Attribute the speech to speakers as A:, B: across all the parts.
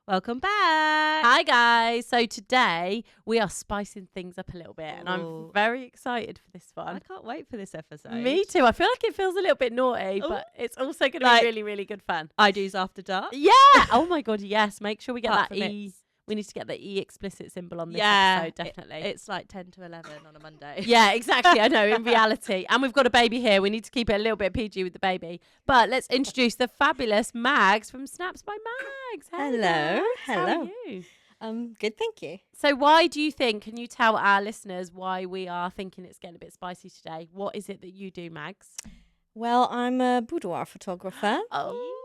A: Welcome back.
B: Hi guys. So today we are spicing things up a little bit and I'm very excited for this one.
A: I can't wait for this episode.
B: Me too. I feel like it feels a little bit naughty, but it's also going to be really, really good fun.
A: I do's after dark.
B: Yeah. Oh my God, yes. Make sure we get
A: Apart
B: that
A: from
B: E. We need to get the E explicit symbol on this
A: Yeah,
B: episode, definitely.
A: It's like 10 to 11 on a Monday.
B: Yeah, exactly. I know, in reality. And we've got a baby here. We need to keep it a little bit PG with the baby. But let's introduce the fabulous Mags from Snaps by Mags.
C: Hello.
B: Mags.
C: Hello.
B: How are you?
C: Good, thank you.
B: So why do you think, can you tell our listeners why we are thinking it's getting a bit spicy today? What is it that you do, Mags?
C: Well, I'm a boudoir photographer.
B: Oh,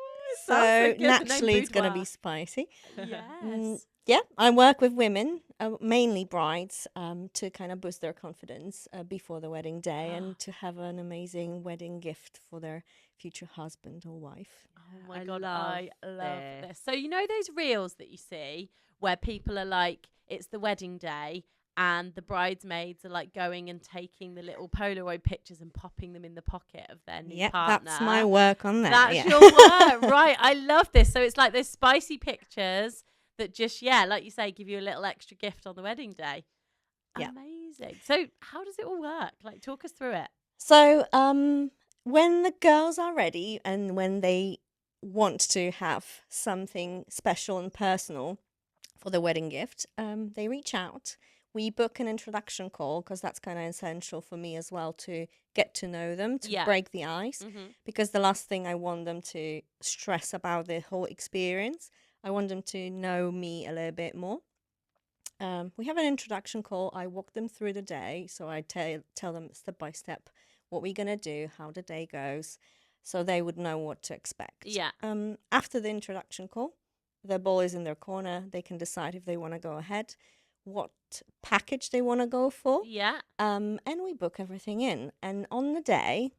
C: so naturally it's going to be spicy.
B: Yes.
C: Yeah, I work with women, mainly brides, to kind of boost their confidence before the wedding day and to have an amazing wedding gift for their future husband or wife.
B: Oh my God, I love this. So you know those reels that you see where people are like, it's the wedding day and the bridesmaids are like going and taking the little Polaroid pictures and popping them in the pocket of their new partner.
C: That's my work on that.
B: That's
C: yeah.
B: your work, right? I love this. So it's like those spicy pictures that just, like you say, give you a little extra gift on the wedding day.
C: Yeah.
B: Amazing. So how does it all work? Like, talk us through it.
C: So when the girls are ready and when they want to have something special and personal for the wedding gift, they reach out. We book an introduction call because that's kind of essential for me as well to get to know them, to break the ice. Because the last thing I want them to stress about the whole experience. I want them to know me a little bit more. We have an introduction call. I walk them through the day. So I tell them step by step what we're going to do, how the day goes, so they would know what to expect.
B: Yeah.
C: After the introduction call, the ball is in their corner. They can decide if they want to go ahead, what package they want to go for.
B: Yeah.
C: And we book everything in. And on the day,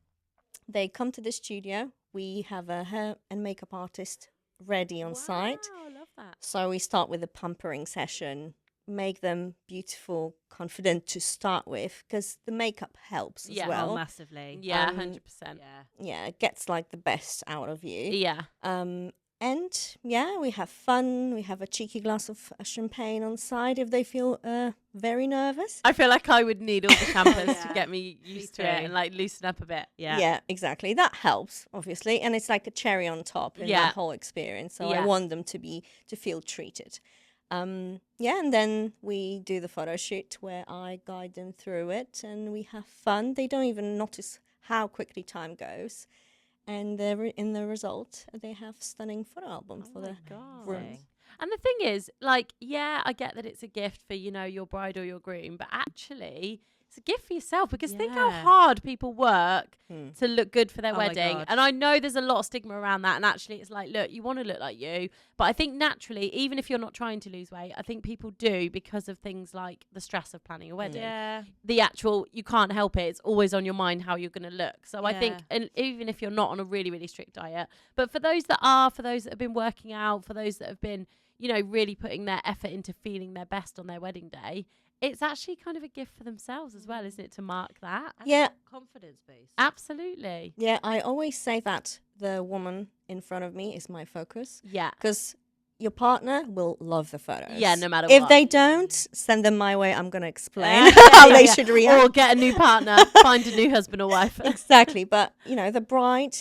C: they come to the studio. We have a hair and makeup artist ready on site.
B: Wow, I love that.
C: So we start with a pampering session, make them beautiful, confident to start with, because the makeup helps as well.
A: Oh, massively.
B: Yeah, 100%.
C: Yeah, it gets like the best out of you.
B: Yeah.
C: And we have fun. We have a cheeky glass of champagne on side if they feel very nervous.
B: I feel like I would need all the champers to get me used to it and like loosen up a bit.
C: Yeah, exactly. That helps, obviously, and it's like a cherry on top in that whole experience. So I want them to feel treated. And then we do the photo shoot where I guide them through it, and we have fun. They don't even notice how quickly time goes. And in the result, they have stunning photo album for the room.
B: And the thing is, like, I get that it's a gift for, your bride or your groom, but actually it's a gift for yourself because think how hard people work to look good for their wedding. And I know there's a lot of stigma around that. And actually it's like, look, you want to look like you. But I think naturally, even if you're not trying to lose weight, I think people do because of things like the stress of planning a wedding.
A: Yeah.
B: The actual, you can't help it. It's always on your mind how you're going to look. So I think, and even if you're not on a really, really strict diet, but for those that are, for those that have been working out, for those that have been, really putting their effort into feeling their best on their wedding day, it's actually kind of a gift for themselves as well, isn't it, to mark that?
A: And confidence boost.
B: Absolutely.
C: Yeah, I always say that the woman in front of me is my focus.
B: Yeah.
C: Because your partner will love the photos.
B: Yeah, no matter
C: what. If they don't, send them my way. I'm going to explain how they should react.
B: Or get a new partner, find a new husband or wife.
C: Exactly. But, the bride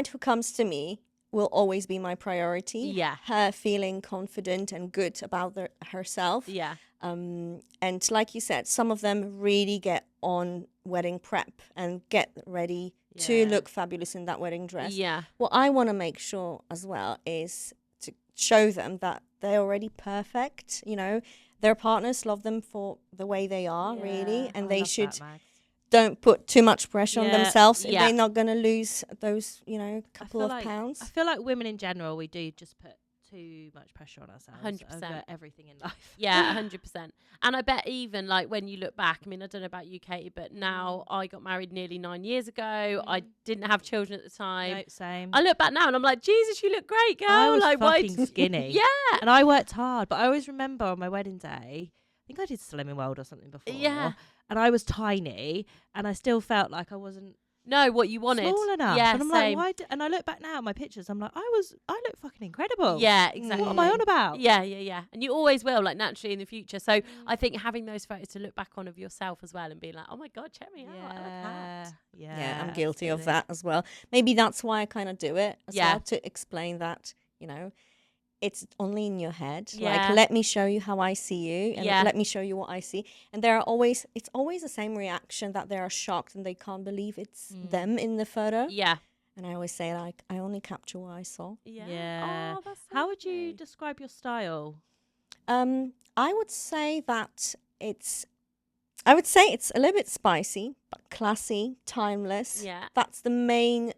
C: who comes to me will always be my priority.
B: Yeah.
C: Her feeling confident and good about herself.
B: Yeah.
C: And like you said, some of them really get on wedding prep and get ready to look fabulous in that wedding dress.
B: Yeah.
C: What I want to make sure as well is to show them that they're already perfect. Their partners love them for the way they are, really. And they should... Don't put too much pressure on themselves if they're not going to lose those, couple of pounds.
A: I feel like women in general, we do just put too much pressure on ourselves.
B: 100%.
A: Over everything in life.
B: Yeah, 100%. And I bet even like when you look back, I mean, I don't know about you, Katie, but now I got married nearly 9 years ago. I didn't have children at the time.
A: No, same.
B: I look back now and I'm like, Jesus, you look great, girl.
A: I was
B: like,
A: fucking skinny.
B: Yeah.
A: And I worked hard, but I always remember on my wedding day, I think I did Slimming World or something before.
B: Yeah.
A: And I was tiny and I still felt like I wasn't
B: No, what you wanted.
A: small enough.
B: Yeah,
A: and I'm
B: same.
A: like, and I look back now at my pictures, I'm like, I look fucking incredible.
B: Yeah, exactly.
A: What am I on about?
B: Yeah. And you always will, like, naturally in the future. So I think having those photos to look back on of yourself as well and being like, oh my God, check me out. I look hot.
C: Yeah, I'm guilty of that as well. Maybe that's why I kind of do it as well, to explain that, it's only in your head. Like, let me show you how I see you, and let me show you what I see. And it's always the same reaction, that they are shocked and they can't believe it's them in the photo.
B: Yeah.
C: And I always say, like, I only capture what I saw.
B: Yeah. Oh, that's so
A: how would you describe your style?
C: I would say that it's a little bit spicy, but classy, timeless.
B: Yeah.
C: That's the main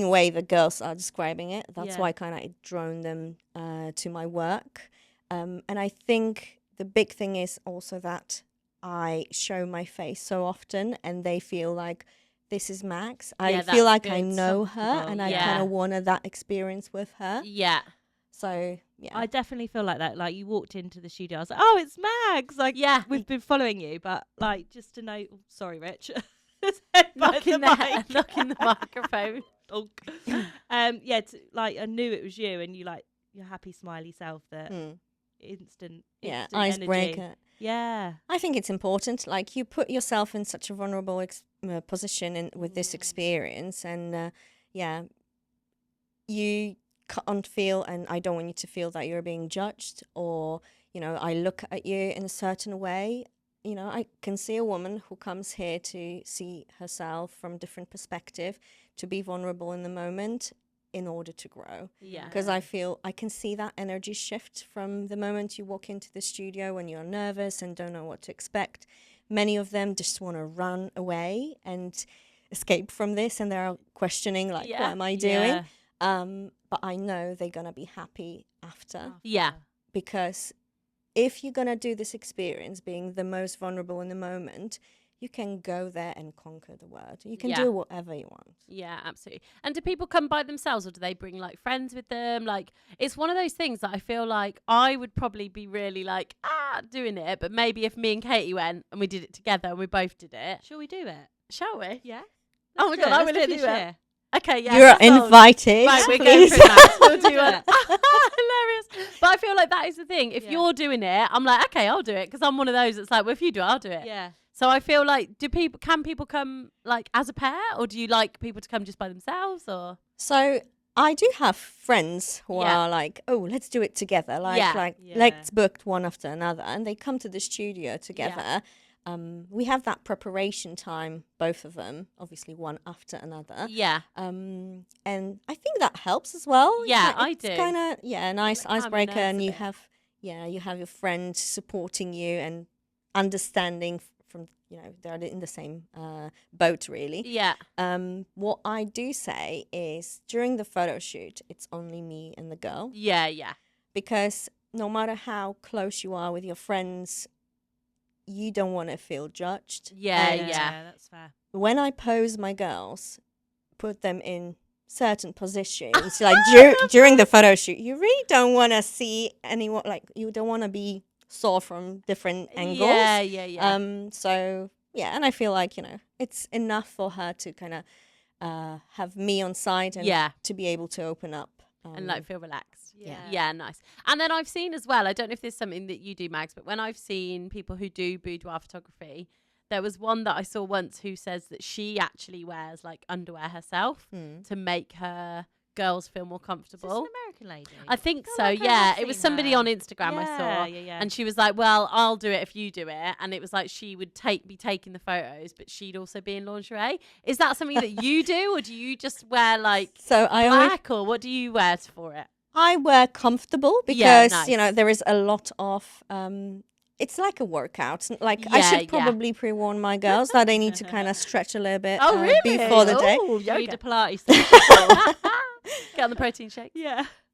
C: way the girls are describing it. That's why I kind of drawn them to my work. And I think the big thing is also that I show my face so often, and they feel like, this is Max. I feel like I know her, and I kind of wanted that experience with her.
B: Yeah.
C: So,
A: I definitely feel like that. Like, you walked into the studio, I was like, oh, it's Max. Like, we've been following you, but like, just to know, sorry, Rich.
B: Knocking the microphone.
A: Like, I knew it was you, and you, like, your happy, smiley self, that instant
C: icebreaker.
A: Energy. Yeah,
C: I think it's important. Like, you put yourself in such a vulnerable position with this experience, and you can't feel, and I don't want you to feel that you're being judged, or I look at you in a certain way. I can see a woman who comes here to see herself from a different perspective, to be vulnerable in the moment in order to grow.
B: Yeah.
C: Because I feel I can see that energy shift from the moment you walk into the studio when you're nervous and don't know what to expect. Many of them just want to run away and escape from this, and they're questioning, like, what am I doing? But I know they're going to be happy after.
B: Yeah.
C: Because if you're going to do this experience being the most vulnerable in the moment, you can go there and conquer the world. You can do whatever you want.
B: Yeah, absolutely. And do people come by themselves, or do they bring, like, friends with them? Like, it's one of those things that I feel like I would probably be really like, doing it. But maybe if me and Katie went and we did it together and we both did it.
A: Shall we do it?
B: Shall we?
A: Yeah.
B: Oh my God, I will do it this year. Okay, yeah.
C: You're invited.
B: Right, we're going for that. We'll do it. Hilarious. But I feel like that is the thing. If you're doing it, I'm like, okay, I'll do it, because I'm one of those that's like, well, if you do it, I'll do it.
A: Yeah.
B: So I feel like, can people come, like, as a pair, or do you like people to come just by themselves, or?
C: So I do have friends who are like, oh, let's do it together. Let's book one after another, and they come to the studio together. We have that preparation time, both of them, obviously one after another.
B: Yeah.
C: And I think that helps as well.
B: Yeah,
C: I
B: do.
C: It's kind of, a nice icebreaker, and you
B: bit.
C: have your friend supporting you and understanding from, they're in the same boat, really.
B: Yeah.
C: What I do say is, during the photo shoot, it's only me and the girl.
B: Yeah, yeah.
C: Because no matter how close you are with your friends, you don't want to feel judged.
B: Yeah,
A: yeah, that's fair.
C: When I pose my girls, put them in certain positions, like during the photo shoot, you really don't want to see anyone, like, you don't want to be saw from different angles.
B: Yeah.
C: So yeah, and I feel like, it's enough for her to kind of have me on side, and to be able to open up
B: and, like, feel relaxed.
C: Yeah,
B: nice. And then I've seen as well, I don't know if there's something that you do, Mags, but when I've seen people who do boudoir photography, there was one that I saw once who says that she actually wears, like, underwear herself to make her girls feel more comfortable.
A: Is this an American lady?
B: I think so,
A: like
B: yeah. It was somebody on Instagram I saw.
A: Yeah.
B: And she was like, well, I'll do it if you do it. And it was like she would be taking the photos, but she'd also be in lingerie. Is that something that you do, or do you just wear, like, black, or what do you wear for it?
C: I wear comfortable because, there is a lot of... it's like a workout. Like, I should probably pre-warn my girls that they need to kind of stretch a little bit before the day.
A: You need a Pilates session.
B: Get on the protein shake.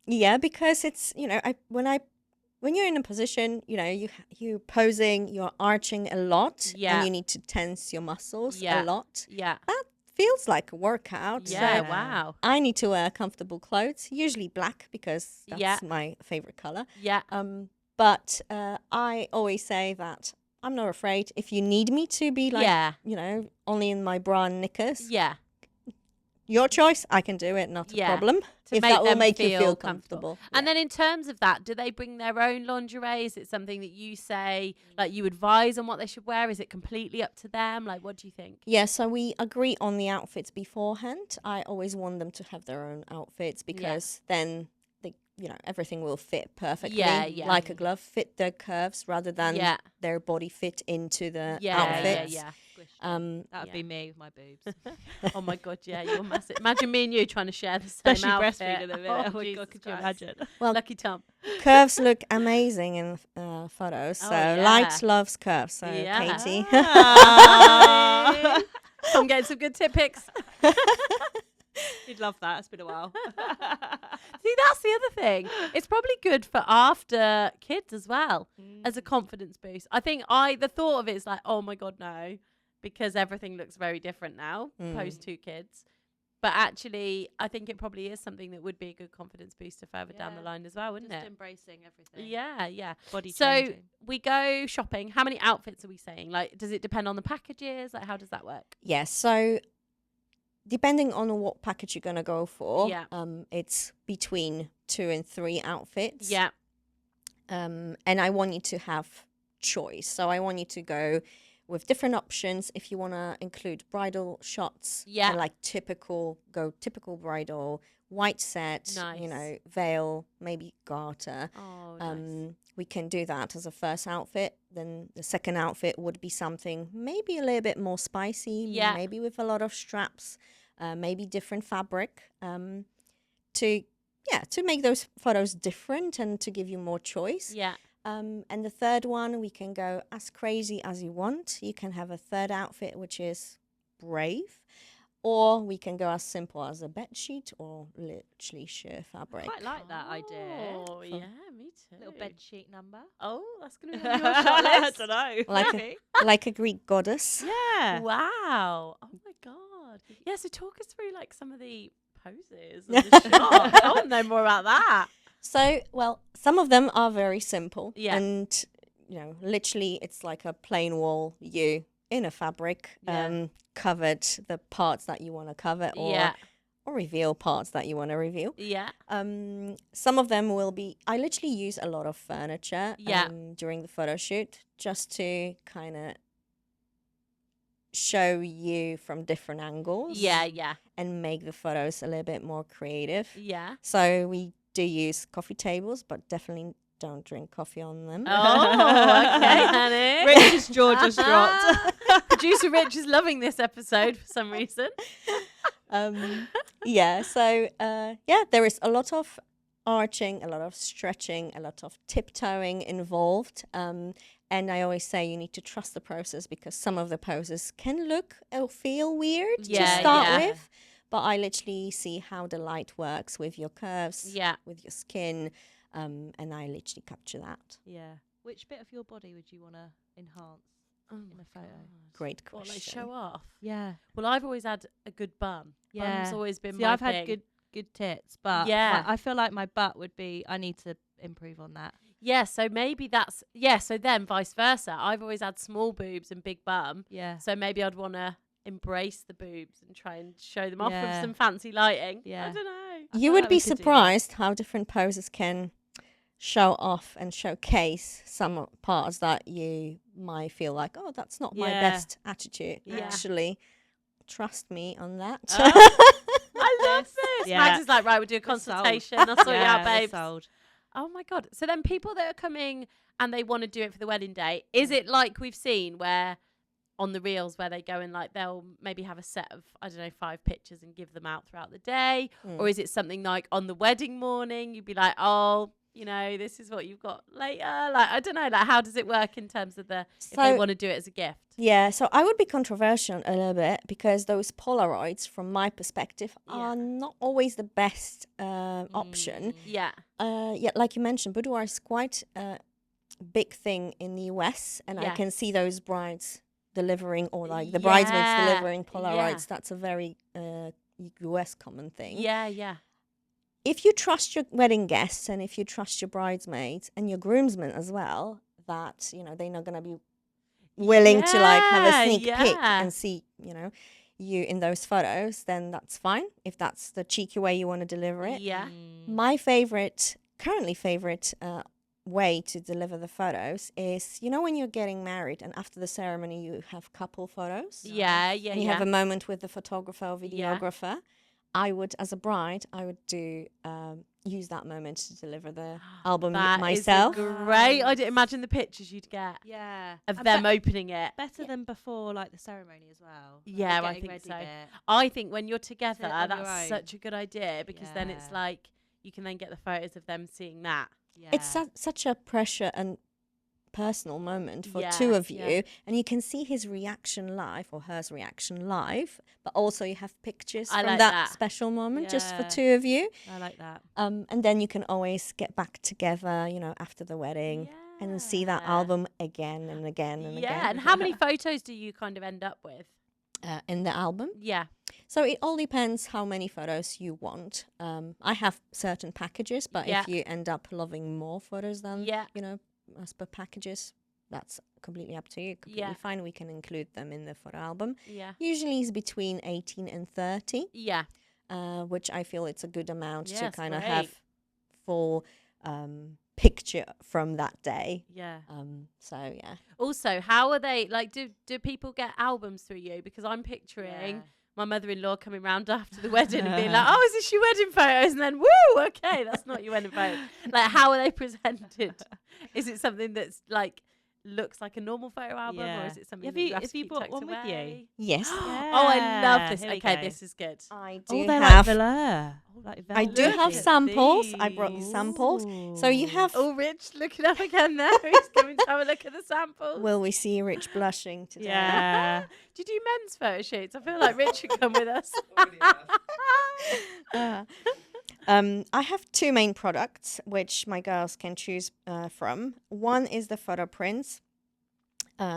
C: Yeah, because it's, when you're in a position, you're posing, you're arching a lot, and you need to tense your muscles a lot.
B: Yeah.
C: That feels like a workout.
B: Yeah,
C: so
B: wow.
C: I need to wear comfortable clothes, usually black, because that's my favorite color.
B: Yeah.
C: But I always say that I'm not afraid. If you need me to be like, only in my bra and knickers, your choice. I can do it. Not a problem. If that will make you feel comfortable.
B: And then in terms of that, do they bring their own lingerie? Is it something that you say, like you advise on what they should wear? Is it completely up to them? Like, what do you think?
C: Yeah, so we agree on the outfits beforehand. I always want them to have their own outfits because then everything will fit perfectly. Like a glove, fit their curves rather than their body fit into the outfits.
A: That would be me with my boobs.
B: Oh my God, you're massive. Imagine me and you trying to share the same
A: Especially
B: outfit.
A: breastfeeding a bit. Oh my God, could you imagine?
C: Well,
B: lucky Tom.
C: Curves look amazing in photos. So Light loves curves. So Katie.
B: I'm getting some good tip pics.
A: You'd love that. It's been a while.
B: See, that's the other thing. It's probably good for after kids as well as a confidence boost. I think the thought of it is like, oh my God, no, because everything looks very different now post 2 kids. But actually, I think it probably is something that would be a good confidence booster further down the line as well, wouldn't it?
A: Just embracing everything.
B: Yeah.
A: Body
B: So
A: changing.
B: we go shopping. How many outfits are we saying? Like, does it depend on the packages? Like, how does that work?
C: Yes. So depending on what package you're going to go for, it's between 2 and 3 outfits.
B: Yeah.
C: And I want you to have choice. So I want you to go with different options. If you want to include bridal shots, and like typical bridal, white set, veil, maybe garter.
B: Oh, nice.
C: We can do that as a first outfit. Then the second outfit would be something maybe a little bit more spicy, maybe with a lot of straps, maybe different fabric, to make those photos different and to give you more choice.
B: Yeah.
C: And the third one, we can go as crazy as you want. You can have a third outfit, which is brave. Or we can go as simple as a bed sheet or literally sheer fabric.
A: I quite like that idea.
B: Oh, yeah, me too.
A: Little bed sheet number.
B: Oh, that's going to be on your shot list.
A: I don't know.
C: Like a Greek goddess.
A: Yeah.
B: Wow. Oh, my God. Yeah, so talk us through, like, some of the poses of the shot. I want to know more about that.
C: So, well, some of them are very simple.
B: Yeah.
C: And, literally it's like a plain wall in a fabric, covered the parts that you want to cover or reveal parts that you want to reveal.
B: Yeah.
C: Some of them will be, I literally use a lot of furniture during the photo shoot just to kind of show you from different angles.
B: Yeah.
C: And make the photos a little bit more creative.
B: Yeah.
C: So we do use coffee tables, but definitely don't drink coffee on them.
B: Oh, okay, honey.
A: Rich's jaw just dropped.
B: Producer Rich is loving this episode for some reason.
C: So there is a lot of arching, a lot of stretching, a lot of tiptoeing involved. And I always say you need to trust the process because some of the poses can look or feel weird to start with. But I literally see how the light works with your curves, with your skin, and I literally capture that.
A: Yeah. Which bit of your body would you want to enhance in a photo?
C: Great question.
B: What, like show off?
A: Yeah.
B: Well, I've always had a good bum.
A: Yeah.
B: Bum's always been
A: See,
B: my
A: I've
B: thing.
A: had good tits, but I feel like my butt would be, I need to improve on that.
B: Yeah, so maybe that's, so then vice versa. I've always had small boobs and big bum.
A: Yeah.
B: So maybe I'd want to embrace the boobs and try and show them off with some fancy lighting. Yeah. I don't know.
C: You would be surprised how different poses can show off and showcase some parts that you might feel like, oh, that's not my best attitude. Actually, trust me on that.
B: I love this.
A: Yeah.
B: Max is like, right, we'll do a consultation. I'll sort you out, babes.
A: Sold.
B: Oh my God. So then people that are coming and they want to do it for the wedding day, is it like we've seen where on the reels where they go and like they'll maybe have a set of, I don't know, 5 pictures and give them out throughout the day? Or is it something like on the wedding morning you'd be like, oh, this is what you've got later? Like, I don't know, like how does it work in terms of if they want to do it as a gift?
C: Yeah, so I would be controversial a little bit because those Polaroids, from my perspective, are not always the best option.
B: Yeah.
C: Like you mentioned, Boudoir is quite a big thing in the US, and I can see those brides delivering, or like the bridesmaids delivering Polaroids. That's a very US common thing.
B: Yeah.
C: If you trust your wedding guests and if you trust your bridesmaids and your groomsmen as well, that they're not going to be willing to like have a sneak
B: Yeah,
C: peek
B: yeah.
C: and see, you in those photos, then that's fine. If that's the cheeky way you want to deliver it.
B: Yeah.
C: My currently favorite way to deliver the photos is, when you're getting married and after the ceremony you have couple photos.
B: Yeah.
C: And you have a moment with the photographer or videographer. I would, as a bride, do use that moment to deliver the album myself.
B: That is a great idea. Imagine the pictures you'd get of them opening it.
A: Better than before, like the ceremony as well.
B: Yeah,
A: the
B: I
A: getting
B: think
A: ready
B: so.
A: bit.
B: I think when you're together,
A: Sit on your
B: that's
A: own.
B: such a good idea because then it's
A: Yeah.
B: like you can then get the photos of them seeing that.
A: Yeah.
C: It's such a pressure and personal moment for
B: Yeah,
C: two of you,
B: yeah.
C: and you can see his reaction live or hers reaction live, but also you have pictures
B: I
C: from
B: like
C: that
B: that.
C: special moment just for
A: Yeah.
C: two of you.
A: I like that.
C: And then you can always get back together, after the wedding and see that
B: Yeah.
C: album again and again and again.
B: Yeah, and how many photos do you kind of end up with?
C: In the album.
B: Yeah.
C: So it all depends how many photos you want. I have certain packages, but
B: Yeah.
C: if you end up loving more photos than,
B: Yeah.
C: as per packages, that's completely up to you. Completely
B: Yeah.
C: fine. We can include them in the photo album.
B: Yeah.
C: Usually it's between 18 and 30,
B: Yeah.
C: which I feel it's a good amount
B: Yeah,
C: to
B: it's
C: kind of
B: great.
C: have full picture from that day.
B: Yeah.
C: So yeah.
B: Also, how are they like do people get albums through you? Because I'm picturing
A: Yeah.
B: my mother-in-law coming round after the wedding and being like, "Oh, is this your wedding photos?" And then, "Woo, okay, that's not your wedding photo." Like, how are they presented? Is it something that's like looks like a normal photo album, or
A: Yeah.
B: is it something
A: Have
B: that
A: you-
B: you have
A: have
B: to
A: you
B: keep
A: brought
B: tucked
A: one with you?
B: away?
C: Yes.
B: Oh, I love this.
A: Here we
B: Okay,
A: go.
B: this is good.
C: I
A: Oh,
C: do
A: they're
C: have
A: like velour. Like
C: I do
A: velvet.
C: have
B: at
C: samples. I brought
B: these.
C: samples. So you have
B: Oh, Rich, look it up again there. He's coming to have a look at the samples.
C: Will we see Rich blushing today?
A: Yeah.
B: Do you do men's photo shoots? I feel like Rich should come with us.
C: I have two main products which my girls can choose from. One is the photo prints.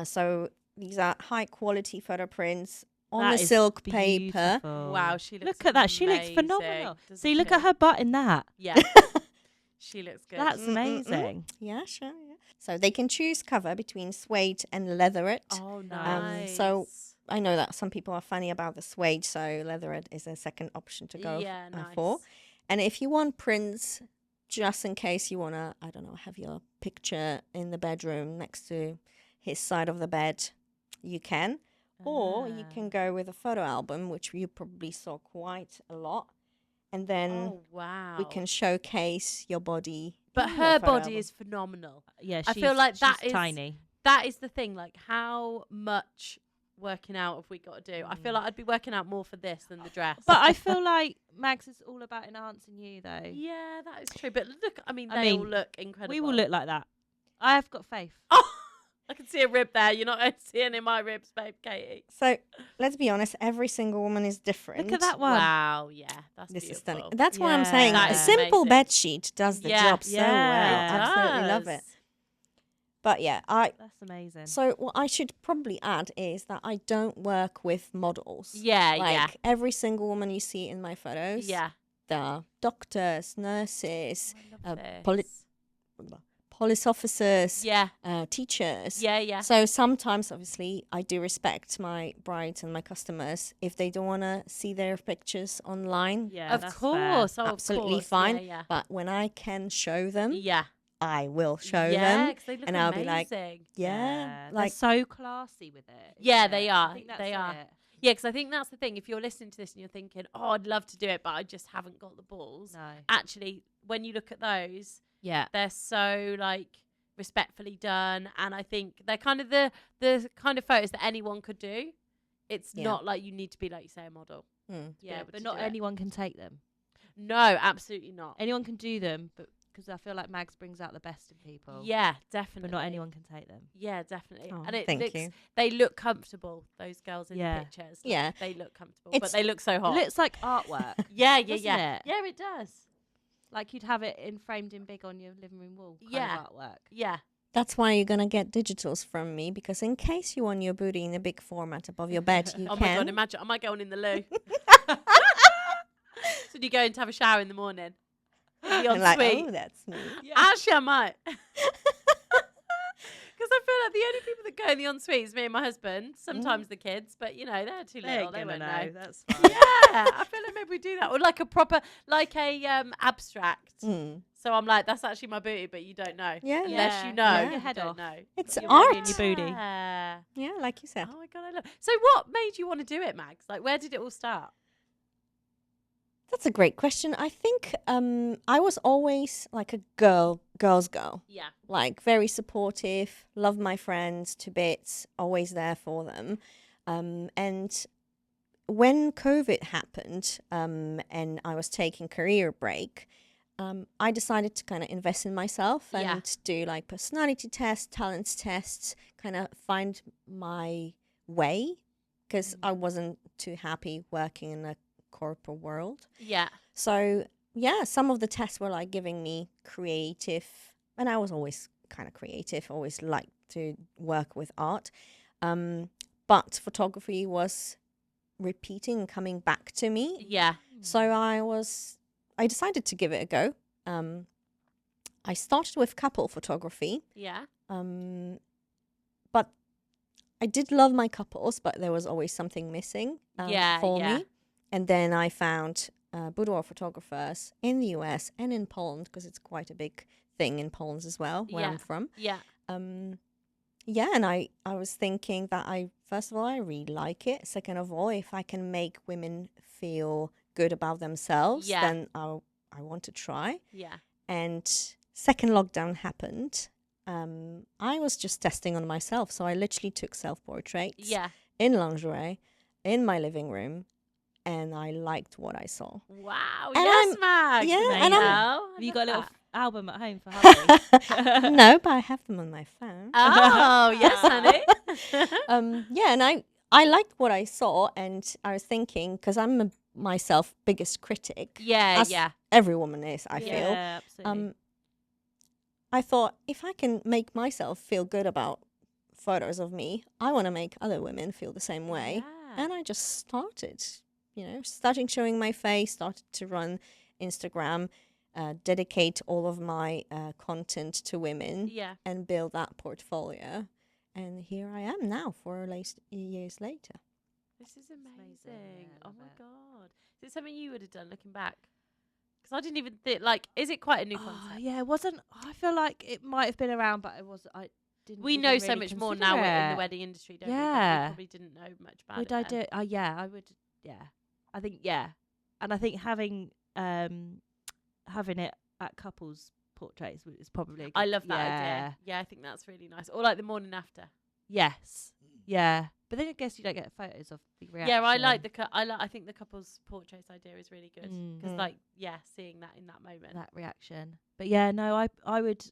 C: So these are high quality photo prints on
A: That
C: the
A: is
C: silk paper.
A: beautiful.
B: Wow, she looks
A: Look at that. She looks
B: amazing,
A: phenomenal.
B: doesn't
A: See, look
B: she?
A: at her butt in that.
B: Yeah. She looks good.
A: That's amazing.
C: Yeah, sure. Yeah. So they can choose cover between suede and leatherette.
B: Oh, nice.
C: so I know that some people are funny about the suede, so leatherette is a second option to go for.
B: nice.
C: And if you want prints, just in case you want to, I don't know, have your picture in the bedroom next to his side of the bed, you can. Or you can go with a photo album, which you probably saw quite a lot. And then
B: Oh, wow.
C: we can showcase your body.
B: But
C: in the
B: her
C: photo
B: body
C: album.
B: is phenomenal.
A: Yeah,
B: I feel like that
A: she's
B: is-
A: tiny.
B: That is the thing. Like, how much working out have we got to do? I feel like I'd be working out more for this than the dress.
A: But I feel like Mags is all about enhancing you, though.
B: yeah, that is true. But look, I mean,
A: I
B: they all
A: mean,
B: look incredible.
A: We will look like that. I have got faith.
B: Oh, I can see a rib there. You're not seeing any of my ribs, babe, Katie.
C: So let's be honest, every single woman is different.
A: Look at that one.
B: Wow, yeah, that's
C: This
B: beautiful.
C: is stunning. That's why I'm
A: Yeah.
C: saying
B: That
C: a
B: is
C: simple
B: amazing.
C: bed sheet does the job so well.
A: Yeah.
C: Absolutely love it. But yeah,
A: That's amazing.
C: so what I should probably add is that I don't work with models.
B: Yeah,
C: Like every single woman you see in my photos,
B: yeah.
C: there are doctors, nurses,
B: I love
C: poli-
B: this.
C: police officers,
B: Yeah,
C: teachers.
B: yeah, yeah.
C: So sometimes, obviously, I do respect my brides and my customers. If they don't want to see their pictures online,
A: Yeah,
B: Of
A: that's
B: course,
A: fair.
B: oh, of
C: absolutely
B: course.
C: fine.
B: Yeah,
C: But when I can show them,
B: yeah.
C: I will show
B: yeah,
C: them.
B: 'cause they look
C: and I'll be like,
B: amazing.
C: Yeah,
A: They're
C: like
A: so classy with it.
B: Yeah, they are.
A: I think that's
B: They are.
A: it.
B: Yeah, because I think that's the thing. If you're listening to this and you're thinking, "Oh, I'd love to do it, but I just haven't got the balls."
A: No.
B: Actually, when you look at those,
A: Yeah.
B: they're so like respectfully done, and I think they're kind of the kind of photos that anyone could do. It's
C: Yeah.
B: not like you need to be, like you say, a model.
A: Yeah,
B: able
A: but
B: to
A: not
B: do it.
A: anyone can take them.
B: No, absolutely not.
A: Anyone can do them, but because I feel like Mags brings out the best in people.
B: Yeah, definitely.
A: But not anyone can take them.
B: Yeah, definitely.
C: Oh,
B: and it
C: thank
B: looks,
C: you.
B: they look comfortable. Those girls in
A: Yeah.
B: the pictures.
C: Yeah.
B: they look comfortable,
C: It's-
B: but they look so hot.
A: It looks like artwork.
B: yeah, yeah,
A: doesn't
B: yeah.
A: it?
B: Yeah, it does.
A: Like you'd have it framed in big on your living room wall. Kind
B: Yeah.
A: of artwork.
B: Yeah.
C: That's why you're going to get digitals from me, because in case you want your booty in a big format above your bed, you
B: Oh
C: can.
B: my god, imagine I might go on in the loo. So you go in to have a shower in the morning. Be
C: And
B: on
C: like,
B: sweet.
C: oh, that's me.
B: Actually, I might. Because Because I feel like the only people that go in the ensuite is me and my husband. Sometimes the kids, but they're too little. They won't know.
A: That's fine.
B: Yeah, I feel like maybe we do that, or like a proper, like a abstract. So I'm like, that's actually my booty, but you don't know.
C: Yeah,
B: Unless you know,
C: yeah.
B: your head don't know.
C: It's
A: Your
C: art.
A: booty and your booty.
C: Yeah, like you said.
B: Oh my god, I love. So what made you want to do it, Mags? Like, where did it all start?
C: That's a great question. I think I was always like a girl's girl.
B: Yeah.
C: Like very supportive, love my friends to bits, always there for them. And when COVID happened and I was taking career break, I decided to kind of invest in myself and do like personality tests, talents tests, kind of find my way because I wasn't too happy working in a corporate world.
B: Yeah.
C: So yeah, some of the tests were like giving me creative, and I was always kind of creative, always liked to work with art. But photography was repeating and coming back to me.
B: Yeah.
C: So I decided to give it a go. I started with couple photography.
B: Yeah.
C: But I did love my couples, but there was always something missing for me. And then I found boudoir photographers in the US and in Poland, because it's quite a big thing in Poland as well, where I'm from.
B: Yeah.
C: Yeah, and I was thinking that first of all, I really like it. Second of all, if I can make women feel good about themselves, then I want to try.
B: Yeah.
C: And second lockdown happened. I was just testing on myself. So I literally took self-portraits in lingerie in my living room. And I liked what I saw.
B: Wow.
C: And
B: yes, Mags.
C: Yeah. And
B: have
A: you got a little album at home for hubby?
C: No, but I have them on my phone.
B: Oh, yes, honey.
C: Yeah, and I liked what I saw. And I was thinking, because I'm myself biggest critic. As every woman is, I feel.
A: Yeah, absolutely.
C: I thought, if I can make myself feel good about photos of me, I want to make other women feel the same way.
B: Yeah.
C: And I just started, starting showing my face, started to run Instagram, dedicate all of my content to women and build that portfolio. And here I am now 4 years later.
B: This is amazing. Oh my God. Is it something you would have done looking back? Because I didn't even think, is it quite a new concept?
A: Yeah, it wasn't. I feel like it might have been around, but I didn't.
B: We know so much more now we're in the wedding industry, don't we? But we probably didn't know much about it.
A: Would I do? I would. Yeah, I think and I think having it at couples portraits is probably. A good,
B: I love that idea. Yeah, I think that's really nice. Or like the morning after.
A: Yes. Yeah, but then I guess you don't get photos of the reaction.
B: Yeah, I like I think the couples portraits idea is really good because seeing that in that moment,
A: that reaction. But yeah, no, I would.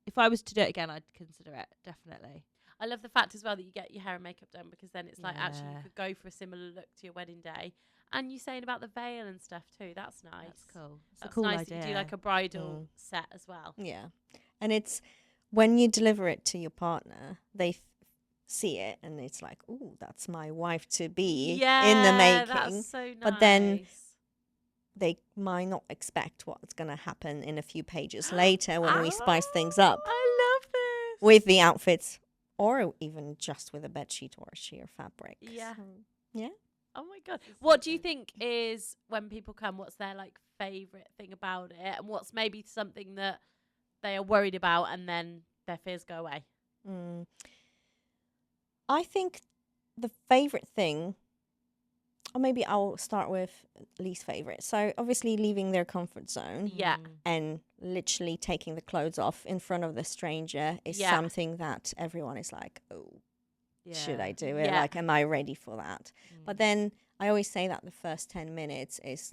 A: If I was to do it again, I'd consider it, definitely.
B: I love the fact as well that you get your hair and makeup done, because then it's like actually you could go for a similar look to your wedding day. And you're saying about the veil and stuff too. That's nice.
A: That's cool.
B: That's
A: a cool
B: nice
A: idea.
B: that you do like a bridal set as well.
C: Yeah. And it's when you deliver it to your partner, they see it and it's like, ooh, that's my wife to be in the making.
B: That's so nice.
C: But then they might not expect what's going to happen in a few pages later when we spice things up.
B: I love this.
C: With the outfits, or even just with a bedsheet or a sheer fabric.
B: Yeah.
C: So, yeah.
B: Oh my God. What do you think is, when people come, what's their favourite thing about it? And what's maybe something that they are worried about and then their fears go away?
C: I think the favourite thing, or maybe I'll start with least favourite. So obviously leaving their comfort zone and literally taking the clothes off in front of the stranger is something that everyone is like, oh, should I do it?
B: Yeah.
C: Am I ready for that? But then I always say that the first 10 minutes is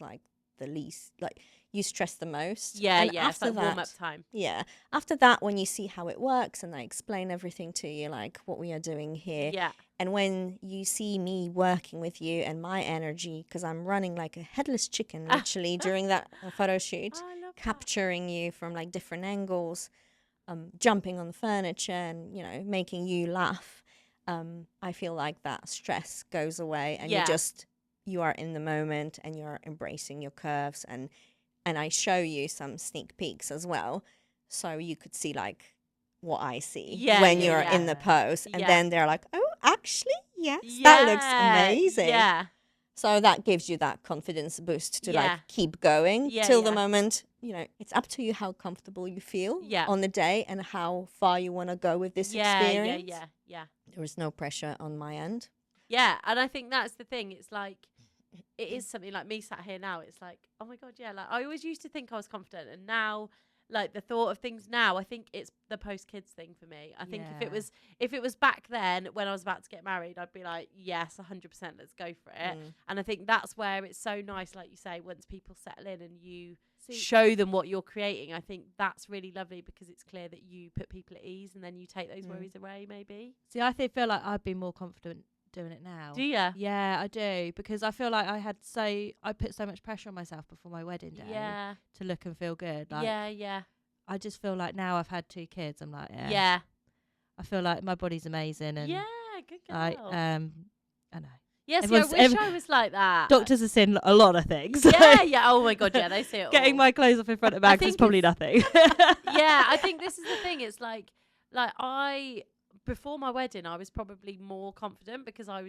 C: the least, you stress the most.
B: And
C: after
B: it's
C: that,
B: warm-up time.
C: Yeah. After that, when you see how it works and I explain everything to you, what we are doing here.
B: Yeah.
C: And when you see me working with you and my energy, because I'm running like a headless chicken, literally, during that photo shoot, capturing you from different angles, jumping on the furniture and, making you laugh. I feel like that stress goes away and you are in the moment and you're embracing your curves and I show you some sneak peeks as well. So you could see what I see
B: Yeah,
C: when
B: yeah,
C: you're
B: yeah.
C: in the pose. And
B: Yeah.
C: then they're like, oh, actually, yes, that looks amazing.
B: Yeah.
C: So that gives you that confidence boost to
B: Yeah.
C: like keep going
B: Yeah,
C: till the
B: yeah.
C: moment, you know, it's up to you how comfortable you feel
B: Yeah.
C: on the day and how far you want to go with this experience.
B: Yeah.
C: There is no pressure on my end.
B: Yeah, and I think that's the thing. It's like, it is something like me sat here now. It's like, oh my God, yeah. Like, I always used to think I was confident, and now, like, the thought of things now, I think it's the post-kids thing for me. I think if it was back then when I was about to get married, I'd be like, yes, 100%, let's go for it. And I think that's where it's so nice, like you say, once people settle in and you show them what you're creating. I think that's really lovely because it's clear that you put people at ease and then you take those worries away, maybe.
A: See, I feel like I'd be more confident doing it now.
B: Do you?
A: Yeah, I do, because I feel like I put so much pressure on myself before my wedding day to look and feel good. Like,
B: yeah.
A: I just feel like now I've had 2 kids, I'm like,
B: Yeah.
A: I feel like my body's amazing, and
B: good girl.
A: I know.
B: Yes, yeah, I wish I was like that.
A: Doctors have seen a lot of things.
B: Yeah. Oh my God, yeah, they see it.
A: Getting my clothes off in front of bags is probably nothing.
B: Yeah, I think this is the thing. It's like before my wedding, I was probably more confident because I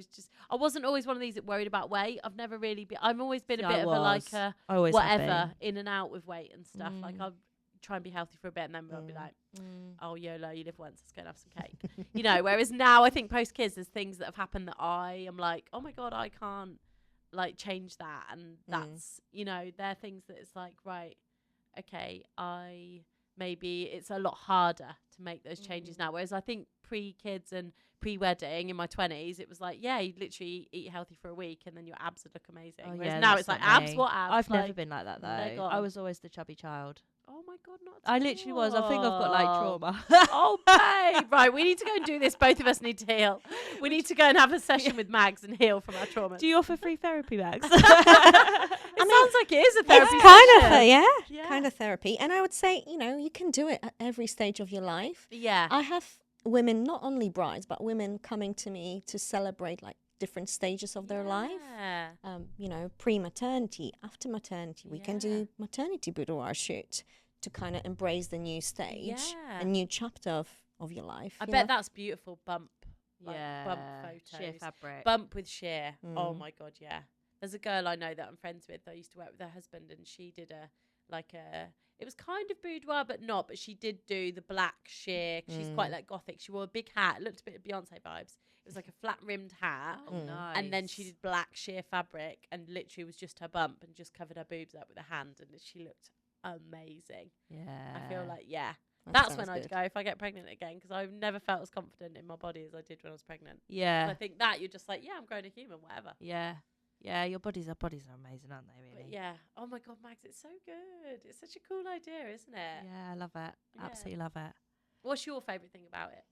B: wasn't always one of these that worried about weight. I've never really been. I've always been a bit of a like a whatever, in and out with weight and stuff. Like I'll try and be healthy for a bit, and then I'll be like, oh YOLO, you live once, let's go and have some cake. You know. Whereas now, I think post kids, there's things that have happened that I am like, oh my God, I can't like change that, and that's they're things that it's like, right, okay, maybe it's a lot harder to make those changes now. Whereas I think pre-kids and pre-wedding in my 20s, it was like, yeah, you literally eat healthy for a week and then your abs would look amazing. Whereas now it's like, abs, what abs?
A: I've never been like that though. I was always the chubby child.
B: Oh my God, not
A: I literally was. I think I've got like trauma.
B: Oh, babe. Right, we need to go and do this. Both of us need to heal. We need to go and have a session with Mags and heal from our trauma.
A: Do you offer free therapy, Mags?
B: It sounds like it is a therapy
C: It's kind
B: session.
C: of kind of therapy. And I would say, you can do it at every stage of your life.
B: Yeah.
C: I have women, not only brides, but women coming to me to celebrate like different stages of their life. Pre-maternity, after maternity, we can do maternity boudoir shoot to kind of embrace the new stage, a new chapter of your life.
B: I bet that's beautiful. Bump photos,
A: sheer fabric,
B: bump with sheer. Oh my God, yeah. There's a girl I know that I'm friends with. I used to work with her husband, and she did it was kind of boudoir, but not. But she did do the black sheer. She's quite like gothic. She wore a big hat. It looked a bit of Beyonce vibes. It was like a flat rimmed hat.
A: Oh, nice.
B: And then she did black sheer fabric, and literally was just her bump and just covered her boobs up with a hand, and she looked amazing.
A: Yeah.
B: I feel like, that's when I'd go if I get pregnant again, because I've never felt as confident in my body as I did when I was pregnant.
A: Yeah.
B: I think that you're just like, I'm growing a human, whatever.
A: Yeah. Yeah, your bodies are amazing, aren't they, really?
B: But yeah. Oh my God, Mags, it's so good. It's such a cool idea, isn't it?
A: Yeah, I love it.
B: Yeah.
A: Absolutely love it.
B: What's your favourite thing about it?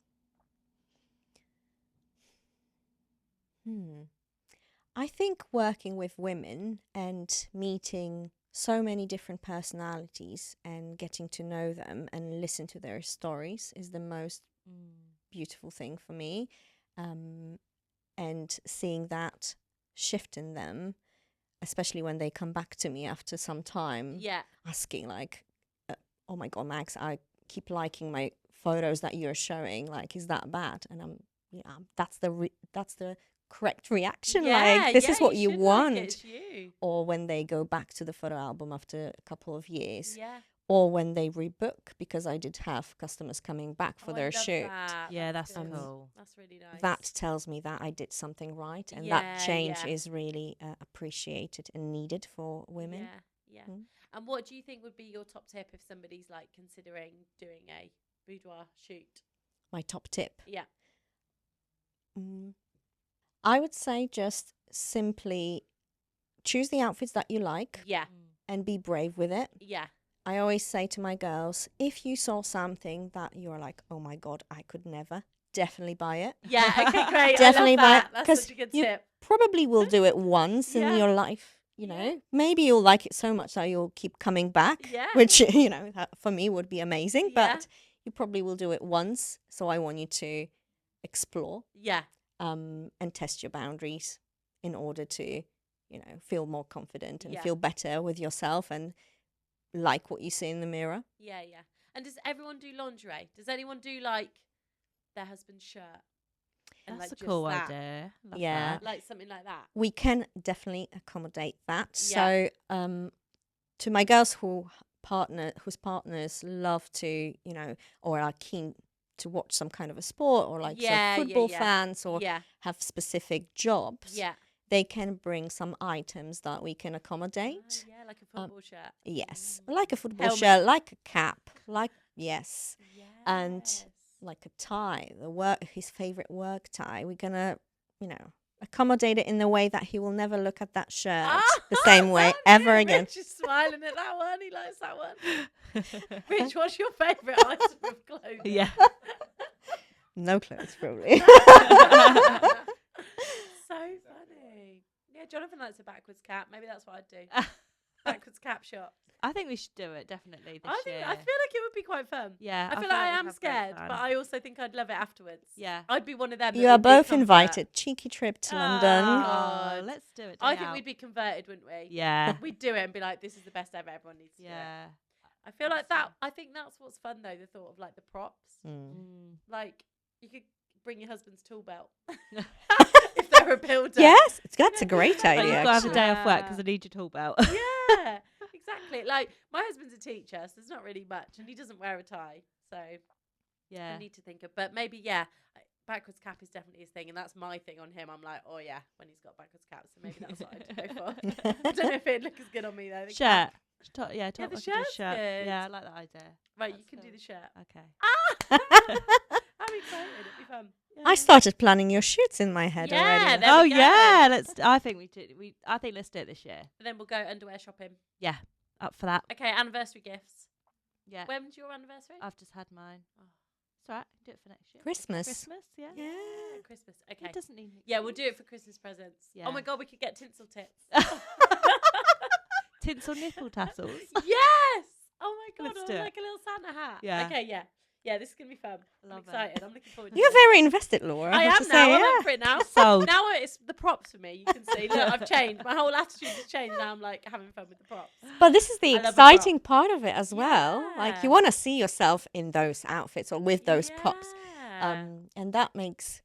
C: I think working with women and meeting so many different personalities and getting to know them and listen to their stories is the most beautiful thing for me. And seeing that shift in them, especially when they come back to me after some time, asking like, oh my God, Max, I keep liking my photos that you're showing, like, is that bad? And that's the correct reaction. Like, this is what you want.
B: Like you.
C: Or when they go back to the photo album after a couple of years, or when they rebook, because I did have customers coming back for their shoot.
A: Yeah, that's cool.
B: That's really nice.
C: That tells me that I did something right, and that change is really appreciated and needed for women.
B: Yeah. And what do you think would be your top tip if somebody's like considering doing a boudoir shoot?
C: My top tip?
B: Yeah.
C: I would say just simply choose the outfits that you like.
B: Yeah.
C: And be brave with it.
B: Yeah.
C: I always say to my girls, if you saw something that you're like, oh my God, I could never, definitely buy it.
B: Yeah, okay, great.
C: Definitely buy it.
B: That's such a good tip.
C: Probably will do it once in your life, you know. Maybe you'll like it so much that you'll keep coming back, which, that for me would be amazing. But you probably will do it once. So I want you to explore.
B: Yeah.
C: And test your boundaries in order to, feel more confident and feel better with yourself and like what you see in the mirror.
B: Yeah. And does everyone do lingerie? Does anyone do like their husband's shirt? And
A: That's
B: like
A: a cool
B: that?
A: idea. Love
C: Yeah.
A: that.
B: Like something like that.
C: We can definitely accommodate that.
B: Yeah.
C: So, to my girls whose partners love to, or are keen to watch some kind of a sport, or like football fans, or have specific jobs, they can bring some items that we can accommodate.
B: Like a football shirt.
C: Yes, like a football
B: Helmet.
C: shirt, like a cap,
B: Yes.
C: and like a tie, his favorite work tie. We're gonna, accommodate it in the way that he will never look at that shirt the same way ever again.
B: Rich is smiling at that one. He likes that one. Rich, what's your favourite item of clothing?
A: Yeah.
C: No clothes, probably.
B: So funny. Yeah, Jonathan likes a backwards cap. Maybe that's what I'd do. Backwards cap shop.
A: I think we should do it definitely this year.
B: I feel like it would be quite fun.
A: Yeah.
B: I feel like I am scared, but I also think I'd love it afterwards.
A: Yeah.
B: I'd be one of them.
C: You are both invited. Cheeky trip to London.
A: Oh, let's do it.
B: I think we'd be converted, wouldn't we?
A: Yeah.
B: We'd do it and be like, this is the best ever. Everyone needs to do it.
A: Yeah.
B: I feel like that. I think that's what's fun though. The thought of like the props. Like you could bring your husband's tool belt if they're a builder.
C: Yes, that's a great
A: Like,
C: idea.
A: you've got to have a
C: actually.
A: day off work because I need your tool belt.
B: Yeah, exactly. Like my husband's a teacher, so there's not really much, and he doesn't wear a tie, so
A: Yeah.
B: I need to think of. But maybe backwards cap is definitely his thing, and that's my thing on him. I'm like, oh yeah, when he's got backwards cap, so maybe that's what I'd go for. I don't know if it'd look as good on me though. The
A: Shirt.
B: cap.
A: The
B: the
A: I could do
B: shirt's
A: shirt.
B: good.
A: Yeah, I like that idea.
B: Right,
A: That's
B: you can
A: cool.
B: do the shirt.
A: Okay.
B: I'm excited. It'd be fun.
C: I started planning your shoots in my head
B: Yeah,
C: already.
B: there
A: Oh
B: we go.
A: yeah, I think we do. I think let's do it this year.
B: And then we'll go underwear shopping.
A: Yeah, up for that.
B: Okay, anniversary gifts.
A: Yeah.
B: When's your anniversary?
A: I've just had mine. It's alright. Do it for next year.
C: Christmas.
A: Christmas. Yeah.
C: Yeah.
B: Christmas. Okay.
A: It doesn't need.
B: Yeah, we'll do it for Christmas presents.
A: Yeah.
B: Oh my god, we could get tinsel tits.
A: Tinsel nipple tassels.
B: Yes. Oh my god,
A: Let's
B: or
A: do it.
B: like a little Santa hat.
A: Yeah.
B: Okay, yeah. Yeah, this is gonna be fun. I'm
A: Love it.
B: excited. I'm looking forward to
C: You're
B: it.
C: very invested, Laura.
B: I
C: have
B: am
C: to
B: now.
C: say,
B: I'm
C: yeah.
B: up for it now.
A: Sold.
B: Now it's the props for me. You can see. Look, I've changed. My whole attitude has changed. Now I'm like having fun with the props.
C: But this is the
B: I love a
C: exciting part of it as well. Like
B: Yeah.
C: you want to see yourself in those outfits or with those props,
B: Yeah.
C: and that makes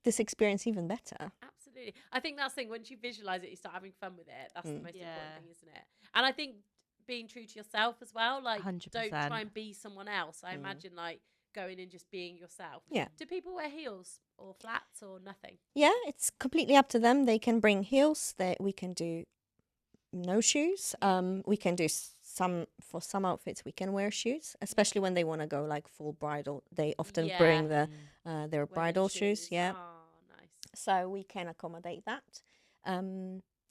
C: this experience even better.
B: Absolutely. I think that's the thing. Once you visualize it, you start having fun with it. That's the most
A: Yeah.
B: important thing, isn't it? And I think being true to yourself as well. Like,
A: 100%.
B: don't try and be someone else. I imagine like going and just being yourself.
C: Yeah.
B: Do people wear heels or flats or nothing?
C: Yeah, it's completely up to them. They can bring heels. We can do no shoes. We can do for some outfits. We can wear shoes, especially when they want to go like full bridal. They often bring their bridal shoes. Yeah.
B: Oh, nice.
C: So we can accommodate that.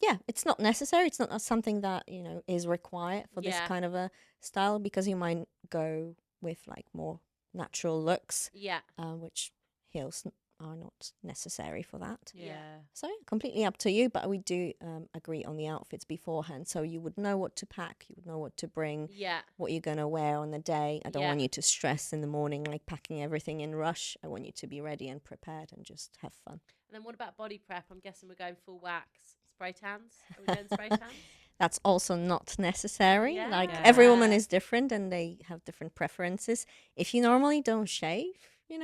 C: Yeah, it's not necessary. It's not something that is required for this kind of a style, because you might go with like more natural looks,
B: Yeah.
C: which heels are not necessary for that.
A: Yeah.
C: So completely up to you, but we do agree on the outfits beforehand, so you would know what to pack, you would know what to bring,
B: Yeah.
C: what you're going to wear on the day. I don't
B: Yeah.
C: want you to stress in the morning, like packing everything in rush. I want you to be ready and prepared and just have fun.
B: And then what about body prep? I'm guessing we're going full wax. Spray tans? Are we doing spray tans?
C: That's also not necessary. Like
B: Yeah.
C: every woman is different and they have different preferences. If you normally don't shave, leave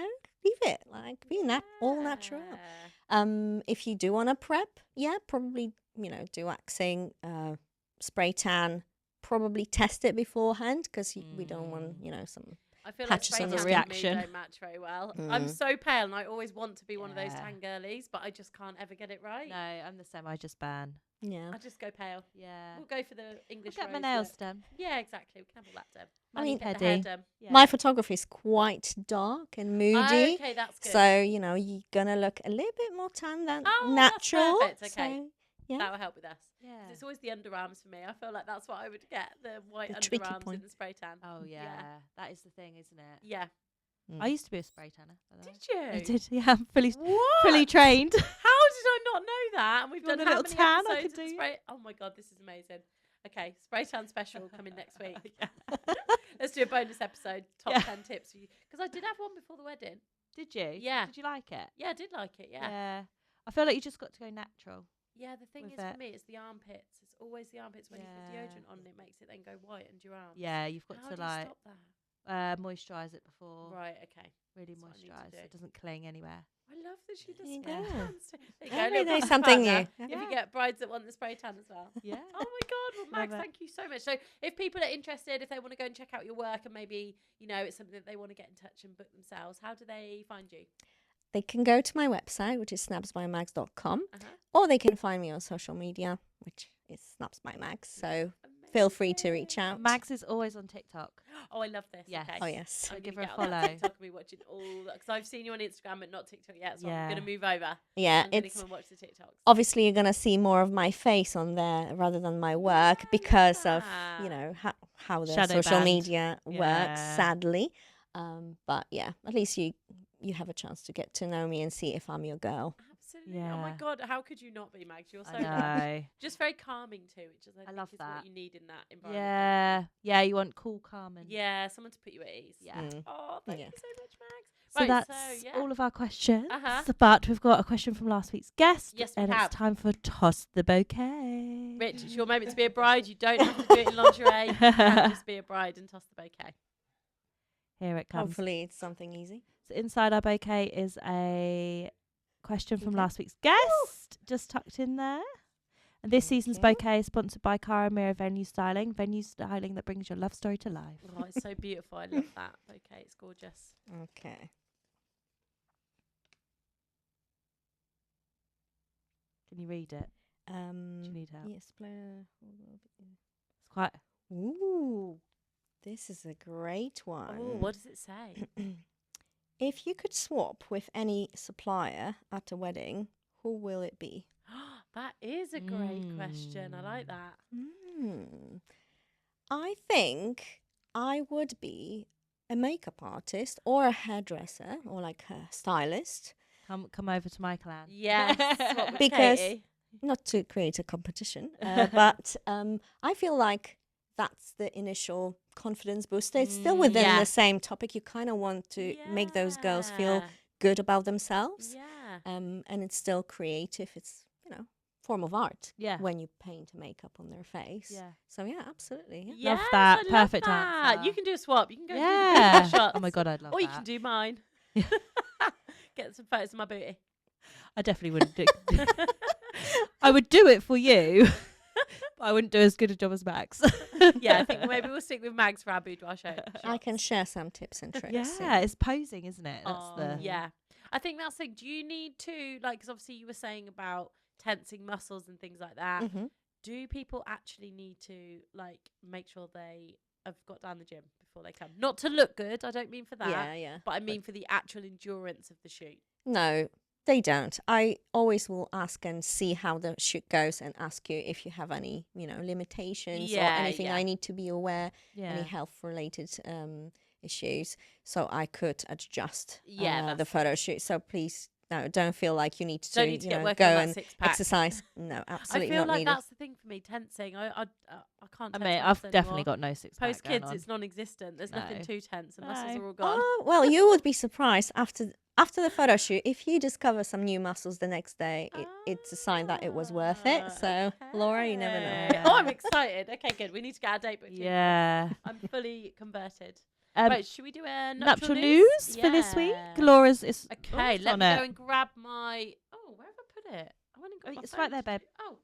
C: it. Like be all natural.
B: Yeah.
C: If you do want to prep, probably do waxing, spray tan. Probably test it beforehand, because we don't want some.
B: I feel like
C: patches
B: spray
C: on the
B: tans
A: reaction.
B: and me don't match very well. I'm so pale and I always want to be one of those
A: Yeah.
B: tan girlies, but I just can't ever get it right.
A: No, I'm the same. I just ban.
C: Yeah.
B: I just go pale.
A: Yeah.
B: We'll go for the
A: I'll
B: English
A: get my
B: rose
A: nails
B: look.
A: done.
B: Yeah, exactly. We can have all that done.
C: I mean,
B: Get the hair
A: pedi.
B: done.
A: Yeah.
C: My photography is quite dark and moody.
B: Okay, that's good.
C: So, you're going to look a little bit more tan than
B: Oh, that's
C: natural.
B: perfect, okay.
C: So, yeah.
B: That will help with us. 'Cause
A: Yeah.
B: it's always the underarms for me. I feel like that's what I would get, the white
C: The tricky
B: underarms in
C: point.
B: the spray tan.
A: Oh yeah. That is the thing, isn't it?
B: Yeah.
A: I used to be a spray tanner. by the way.
B: Did you?
A: I did. Yeah, I'm fully
B: What?
A: trained.
B: How did I not know that? And we've
A: You want
B: done
A: a
B: how
A: little
B: many
A: tan I
B: episodes
A: could
B: of
A: do?
B: spray? Oh my god, this is amazing. Okay, spray tan special coming next week.
A: Yeah.
B: Let's do a bonus episode. Top
A: Yeah.
B: 10 tips for you, because I did have one before the wedding.
A: Did you?
B: Yeah.
A: Did you like it?
B: Yeah, I did like it. Yeah.
A: I feel like you just got to go natural.
B: Yeah, the thing
A: With
B: is for
A: it.
B: me, it's the armpits. It's always the armpits when you put
A: Yeah.
B: deodorant on, it makes it then go white under your arms.
A: Yeah, you've got
B: How
A: to
B: do you
A: like.
B: stop that?
A: moisturise it before.
B: Right. Okay.
A: Really
B: That's what I need to
A: moisturise.
B: do.
A: It doesn't cling anywhere.
B: I love that she does
C: There you
B: spray
C: go.
B: tans. There you go.
C: Every
B: little
C: day
B: tip
C: something
B: for
C: new.
B: If
A: Yeah.
B: you get brides that want the spray tan as well.
A: Yeah.
B: Oh my God. Well, Mags,
A: Love it.
B: thank you so much. So if people are interested, if they want to go and check out your work and maybe, it's something that they want to get in touch and book themselves, how do they find you?
C: They can go to my website, which is snapsbymags.com,
B: Uh-huh.
C: or they can find me on social media, which is Snaps by Mags. So feel free to reach out.
A: Mags is always on TikTok.
B: Oh, I love this.
A: Yes.
B: Okay.
C: Oh, yes.
B: I'm
A: Give
B: gonna
A: her a
B: get on that
A: follow.
B: TikTok and be watching all that because I've seen you on Instagram but not TikTok yet, so I'm
A: Yeah.
B: gonna move over.
C: Yeah,
B: I'm gonna
C: it's
B: come and watch the TikToks.
C: obviously you're going to see more of my face on there rather than my work because of, how the
A: Shadow
C: social
A: banned.
C: media
A: Yeah.
C: works, sadly. But yeah, at least you have a chance to get to know me and see if I'm your girl.
B: Absolutely. Oh my
A: Yeah.
B: God, how could you not be, Mags? You're so
A: I know.
B: just very calming too, which is I think
A: love
B: is
A: that.
B: what you need in that environment.
A: Yeah. Yeah, you want cool, calm and...
B: Yeah, someone to put you at ease.
A: Yeah.
B: Oh, thank
C: Yeah.
B: you so much, Mags.
A: So
B: Right,
A: that's
B: yeah.
A: all of our questions.
B: Uh-huh.
A: But we've got a question from last week's guest.
B: Yes, we
A: and
B: have.
A: it's time for Toss the Bouquet.
B: Rich, it's your moment to be a bride. You don't have to do it in lingerie. You can just be a bride and toss the bouquet.
A: Here it comes.
C: Hopefully it's something easy.
A: So inside our bouquet is a question from
C: Okay.
A: last week's guest, just tucked in there. And this season's
C: Okay.
A: bouquet is sponsored by Cara Mira Venue Styling that brings your love story to life.
B: Oh, it's so beautiful. I love that bouquet. It's gorgeous.
C: Okay.
A: Can you read it? Do you need help?
C: Yes,
A: It's quite...
C: Ooh, this is a great one.
B: Oh, what does it say?
C: If you could swap with any supplier at a wedding, who will it be?
B: That is a great question. I like that.
C: I think I would be a makeup artist or a hairdresser or like a stylist.
A: Come over to my clan.
B: Yes. Swap with
C: Because-
B: Katie.
C: Not to create a competition, but I feel like that's the initial confidence booster. It's still within
B: Yeah.
C: the same topic. You kind of want to make those girls feel good about themselves.
B: Yeah.
C: And it's still creative. It's, form of art
A: Yeah.
C: when you paint makeup on their face.
A: Yeah.
C: So yeah, absolutely. Yeah.
B: Yes,
A: Love that.
B: I love
A: Perfect
B: that.
A: answer.
B: You can do a swap. You can go do the
A: Yeah.
B: booty shots.
A: Oh my God, I'd love
B: Or you
A: that.
B: can do mine. Get some photos of my booty.
A: I definitely wouldn't do... I would do it for you, but I wouldn't do as good a job as Max.
B: Yeah, I think maybe we'll stick with Mags for our boudoir show.
C: I can share some tips and tricks.
A: Yeah, it's posing, isn't it? That's the...
B: Yeah. I think that's like, do you need to, like, because obviously you were saying about tensing muscles and things like that.
C: Mhm.
B: Do people actually need to, like, make sure they have got down the gym before they come? Not to look good, I don't mean for that.
C: Yeah.
B: But I mean for the actual endurance of the shoot.
C: No, they don't. I always will ask and see how the shoot goes and ask you if you have any, limitations or anything I need to be aware, any health related issues, so I could adjust the photo shoot. So please, no, don't feel like you need to,
B: Don't need to get working
C: go
B: on that
C: and
B: six-pack.
C: exercise. No,
B: I
C: absolutely
B: feel
C: not
B: like
C: needed.
B: that's the thing for me, tensing. I can't
A: I
B: tense
A: mean,
B: muscles
A: I've definitely
B: anymore.
A: got no six-pack
B: Post
A: going
B: kids,
A: on.
B: it's non-existent. There's nothing
A: No.
B: too tense. The muscles
A: No.
B: are all gone.
C: Oh, well, you would be surprised after the photo shoot. If you discover some new muscles the next day, it's a sign that it was worth it. So, Laura, you never know.
B: Okay. Oh, I'm excited. Okay, good. We need to get our date booked. in.
A: Yeah.
B: I'm fully converted.
A: Um,
B: Right, should we do a
A: nuptial
B: news?
A: news for this week.
B: Yeah.
A: Laura's is
B: Okay,
A: it's
B: let
A: on
B: me
A: it.
B: go and grab my. Oh, where have I put it? I went and got my
A: It's
B: phone.
A: right there, babe.
B: Oh,